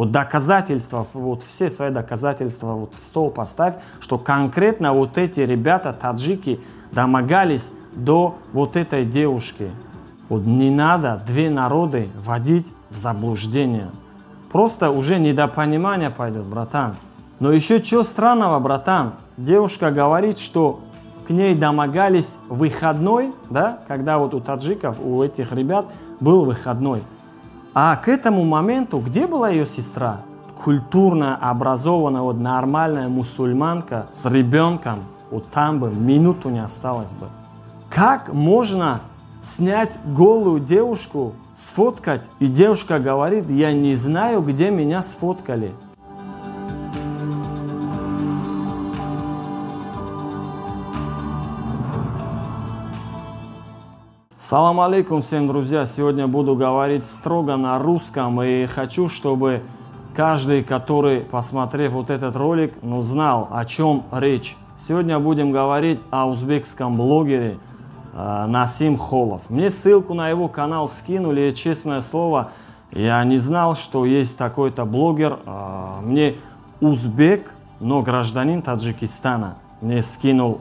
Вот доказательства, вот все свои доказательства вот в стол поставь, что конкретно вот эти ребята, таджики, домогались до вот этой девушки. Вот не надо две народы вводить в заблуждение. Просто уже недопонимание пойдет, братан. Но еще что странного, братан? Девушка говорит, что к ней домогались выходной, да, когда вот у таджиков, у этих ребят был выходной. А к этому моменту где была ее сестра? Культурно образованная, вот нормальная мусульманка с ребенком, вот там бы минуту не осталось бы. Как можно снять голую девушку, сфоткать, и девушка говорит: я не знаю, где меня сфоткали. Салам алейкум всем, друзья! Сегодня буду говорить строго на русском, и хочу, чтобы каждый, который, посмотрев вот этот ролик, знал, о чем речь. Сегодня будем говорить о узбекском блогере Насим Холов. Мне ссылку на его канал скинули, и, честное слово, я не знал, что есть такой-то блогер. Мне узбек, но гражданин Таджикистана, мне скинул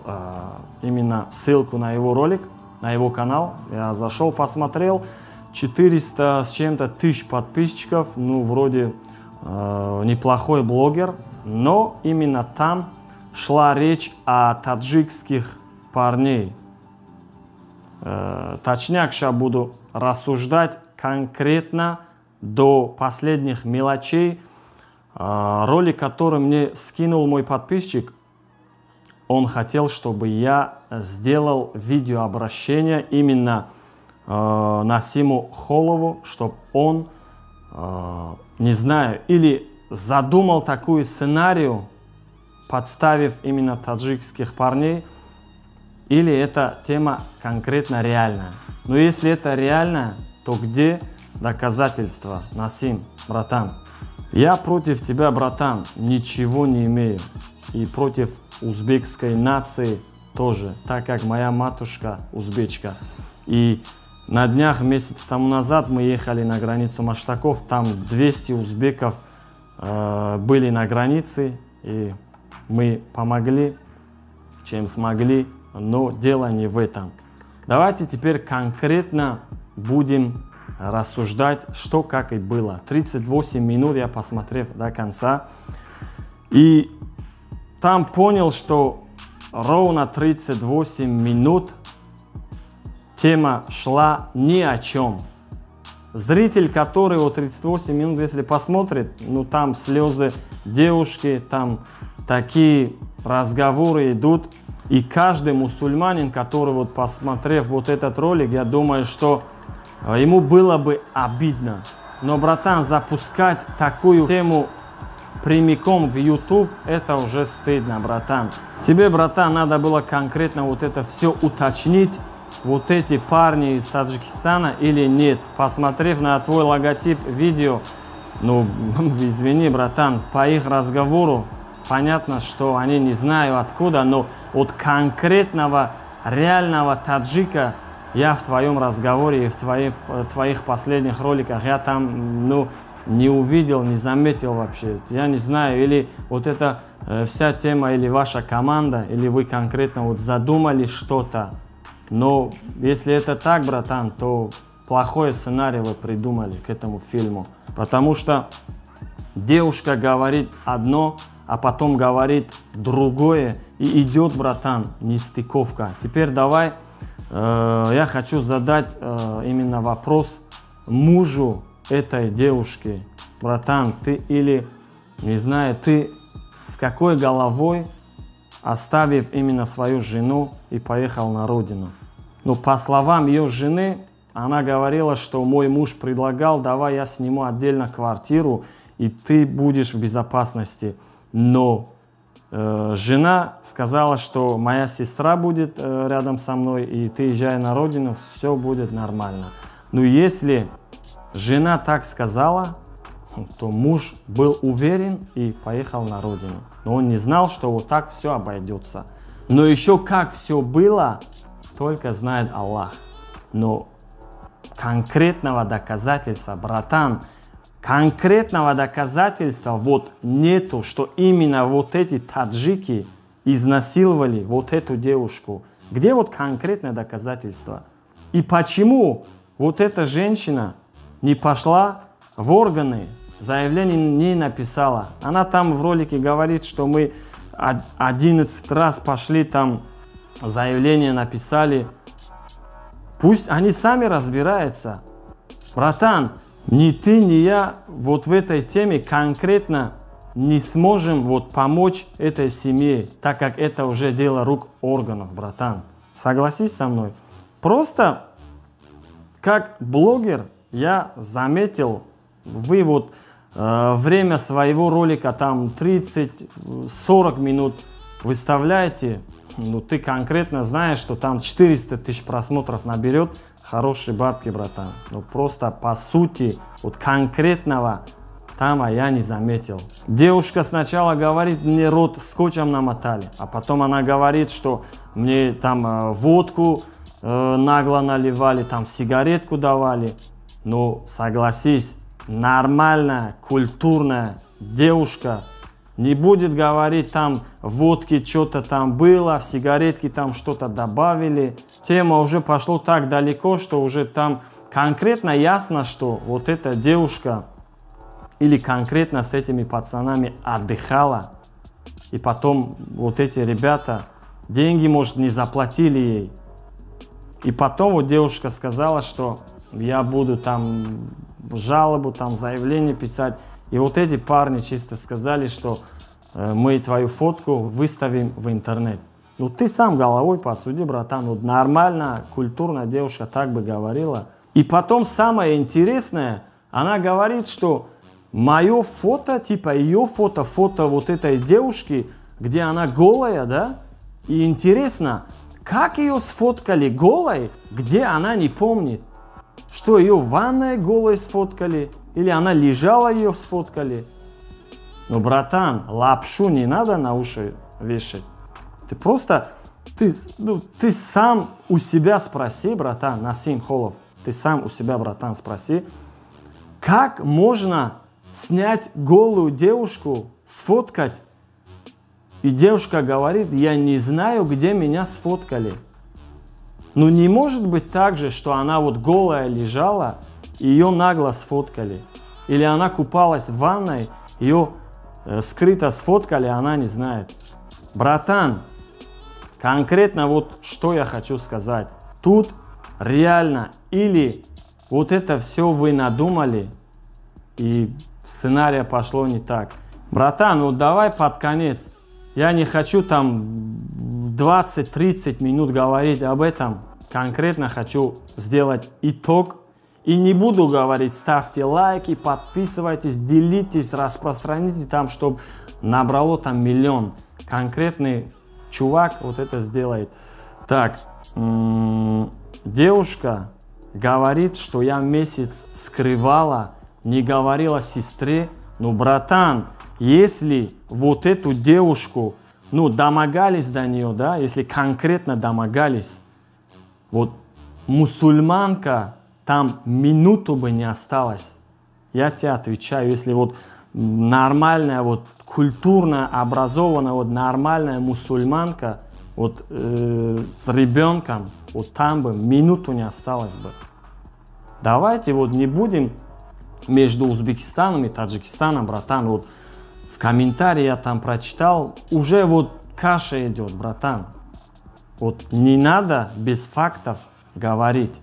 именно ссылку на его ролик, на его канал. Я зашел, посмотрел, 400 с чем-то тысяч подписчиков, вроде неплохой блогер, но именно там шла речь о таджикских парней. Точняк, сейчас буду рассуждать конкретно до последних мелочей. Ролик, который мне скинул мой подписчик, он хотел, чтобы я сделал видеообращение именно Насиму Холову, чтобы он, не знаю, или задумал такую сценарию, подставив именно таджикских парней, или эта тема конкретно реальная. Но если это реально, то где доказательства, Насим, братан? Я против тебя, братан, ничего не имею. И против узбекской нации тоже, так как моя матушка узбечка. И на днях, месяц тому назад, мы ехали на границу Маштаков, там 200 узбеков были на границе, и мы помогли, чем смогли, но дело не в этом. Давайте теперь конкретно будем рассуждать, что как и было. 38 минут я посмотрев до конца, и там понял, что ровно 38 минут тема шла ни о чем. Зритель, который вот 38 минут, если посмотрит, там слезы девушки, там такие разговоры идут. И каждый мусульманин, который вот посмотрев вот этот ролик, я думаю, что ему было бы обидно. Но, братан, запускать такую тему прямиком в YouTube, это уже стыдно, братан. Тебе, братан, надо было конкретно вот это все уточнить, вот эти парни из Таджикистана или нет. Посмотрев на твой логотип видео, извини, братан, по их разговору понятно, что они не знают откуда, но от конкретного реального таджика я в твоем разговоре и в твоих последних роликах, я там, не увидел, не заметил вообще. Я не знаю, или вот эта вся тема, или ваша команда, или вы конкретно вот задумали что-то. Но если это так, братан, то плохой сценарий вы придумали к этому фильму. Потому что девушка говорит одно, а потом говорит другое, и идет, братан, нестыковка. Теперь давай, я хочу задать именно вопрос мужу этой девушки. Братан, ты или, не знаю, ты с какой головой, оставив именно свою жену, и поехал на родину? По словам ее жены, она говорила, что мой муж предлагал: давай я сниму отдельно квартиру, и ты будешь в безопасности. Но жена сказала, что моя сестра будет рядом со мной, и ты езжай на родину, все будет нормально. Но если жена так сказала, то муж был уверен и поехал на родину. Но он не знал, что вот так все обойдется. Но еще как все было, только знает Аллах. Но конкретного доказательства, братан, конкретного доказательства вот нету, что именно вот эти таджики изнасиловали вот эту девушку. Где вот конкретное доказательство? И почему вот эта женщина не пошла в органы, заявление не написала? Она там в ролике говорит, что мы 11 раз пошли там, заявление написали. Пусть они сами разбираются. Братан, ни ты, ни я вот в этой теме конкретно не сможем вот помочь этой семье, так как это уже дело рук органов, братан. Согласись со мной. Просто как блогер я заметил, вы вот время своего ролика там 30-40 минут выставляете, ну ты конкретно знаешь, что там 400 тысяч просмотров наберет, хорошие бабки, братан. Но просто по сути вот конкретного там я не заметил. Девушка сначала говорит, мне рот скотчем намотали, а потом она говорит, что мне там водку нагло наливали, там сигаретку давали. Но согласись, нормальная, культурная девушка не будет говорить, там водки что-то там было, в сигаретке там что-то добавили. Тема уже пошла так далеко, что уже там конкретно ясно, что вот эта девушка или конкретно с этими пацанами отдыхала. И потом вот эти ребята деньги, может, не заплатили ей. И потом вот девушка сказала, что я буду там жалобу, там заявление писать. И вот эти парни чисто сказали, что мы твою фотку выставим в интернет. Ну ты сам головой посуди, братан. Вот нормально, культурная девушка так бы говорила. И потом самое интересное, она говорит, что мое фото, типа ее фото, фото вот этой девушки, где она голая, да? И интересно, как ее сфоткали голой, где она не помнит. Что ее в ванной голой сфоткали, или она лежала, ее сфоткали. Ну, братан, лапшу не надо на уши вешать. Ты просто, ты сам у себя спроси, братан, Насим Холов, ты сам у себя, братан, спроси, как можно снять голую девушку, сфоткать, и девушка говорит, я не знаю, где меня сфоткали. Ну не может быть так же, что она вот голая лежала, и ее нагло сфоткали. Или она купалась в ванной, ее скрыто сфоткали, она не знает. Братан, конкретно вот что я хочу сказать. Тут реально или вот это все вы надумали, и сценарий пошло не так. Братан, вот давай под конец. Я не хочу там 20-30 минут говорить об этом. Конкретно хочу сделать итог. И не буду говорить, ставьте лайки, подписывайтесь, делитесь, распространите там, чтобы набрало там 1 000 000. Конкретный чувак вот это сделает. Так, девушка говорит, что я месяц скрывала, не говорила сестре. Ну, братан, если вот эту девушку, ну, домогались до нее, да, если конкретно домогались, вот мусульманка, там минуту бы не осталось. Я тебе отвечаю, если вот нормальная, вот культурно образованная, вот нормальная мусульманка, вот с ребенком, вот там бы минуту не осталось бы. Давайте вот не будем между Узбекистаном и Таджикистаном, братан, вот в комментарии я там прочитал, уже вот каша идет, братан. Вот не надо без фактов говорить.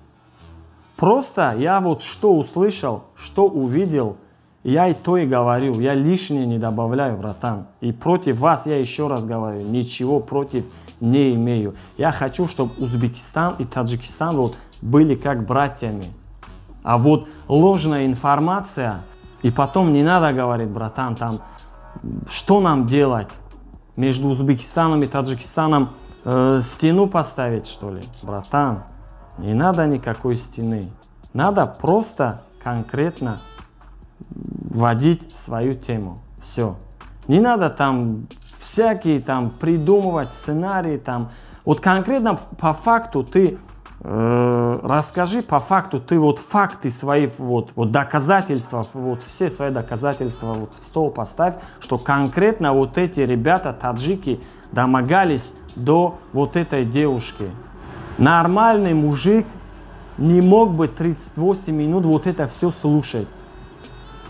Просто я вот что услышал, что увидел, я и то и говорю. Я лишнее не добавляю, братан. И против вас я еще раз говорю, ничего против не имею. Я хочу, чтобы Узбекистан и Таджикистан вот были как братьями. А вот ложная информация, и потом не надо говорить, братан, там, что нам делать? Между Узбекистаном и Таджикистаном стену поставить, что ли? Братан, не надо никакой стены. Надо просто конкретно вводить свою тему. Все. Не надо там всякие там придумывать сценарии. Там. Вот конкретно по факту ты расскажи по факту, ты вот факты свои, вот доказательства, вот все свои доказательства вот в стол поставь, что конкретно вот эти ребята, таджики, домогались до вот этой девушки. Нормальный мужик не мог бы 38 минут вот это все слушать.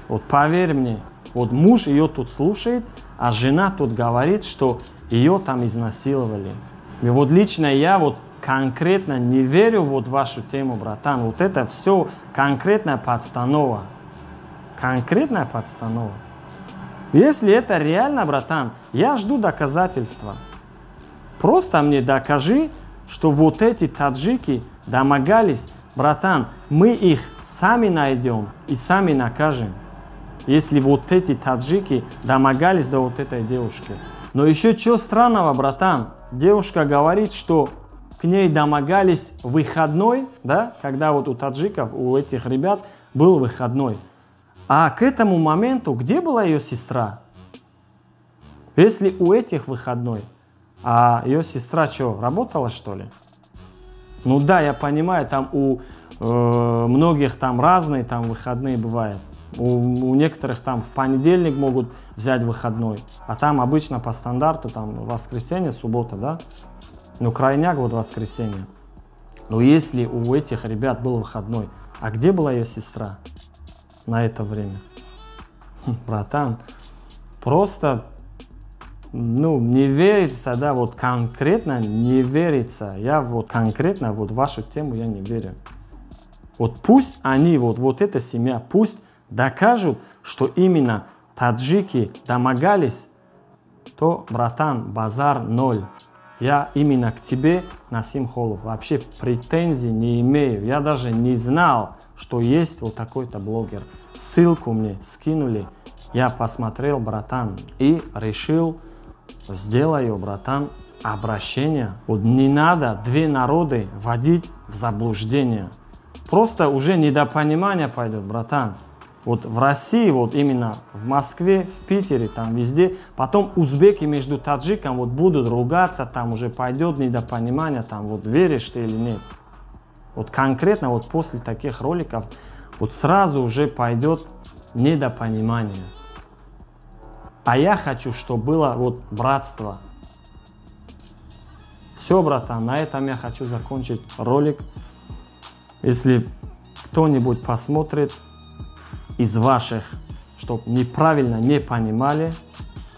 Вот поверь мне, вот муж ее тут слушает, а жена тут говорит, что ее там изнасиловали. И вот лично я вот конкретно не верю вот в вашу тему, братан. Вот это все конкретная подстанова. Конкретная подстанова. Если это реально, братан, я жду доказательства. Просто мне докажи, что вот эти таджики домогались. Братан, мы их сами найдем и сами накажем. Если вот эти таджики домогались до вот этой девушки. Но еще что странного, братан? Девушка говорит, что к ней домогались в выходной, да, когда вот у таджиков, у этих ребят был выходной. А к этому моменту где была ее сестра? Если у этих выходной, а ее сестра что, работала что ли? Ну да, я понимаю, там у многих там разные там выходные бывают. У некоторых там в понедельник могут взять выходной, а там обычно по стандарту там воскресенье, суббота, да? Ну крайняк вот воскресенье. Но если у этих ребят был выходной, а где была ее сестра на это время? Братан, просто, ну, не верится, да, вот конкретно не верится. Я вот конкретно вот в вашу тему я не верю. Вот пусть они, вот эта семья, пусть докажут, что именно таджики домогались, то, братан, базар ноль. Я именно к тебе, Насим Холов, вообще претензий не имею. Я даже не знал, что есть вот такой-то блогер. Ссылку мне скинули, я посмотрел, братан, и решил, сделаю, братан, обращение. Вот не надо две народы вводить в заблуждение. Просто уже недопонимание пойдет, братан. Вот в России, вот именно в Москве, в Питере, там везде, потом узбеки между таджиком вот будут ругаться, там уже пойдет недопонимание, там вот веришь ты или нет. Вот конкретно вот после таких роликов вот сразу уже пойдет недопонимание. А я хочу, чтобы было вот братство. Все, братан, на этом я хочу закончить ролик. Если кто-нибудь посмотрит из ваших, чтобы неправильно не понимали,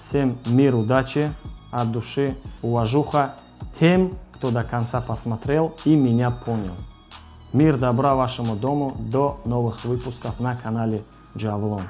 всем мир, удачи, от души, уважуха тем, кто до конца посмотрел и меня понял. Мир, добра вашему дому, до новых выпусков на канале Джавлон.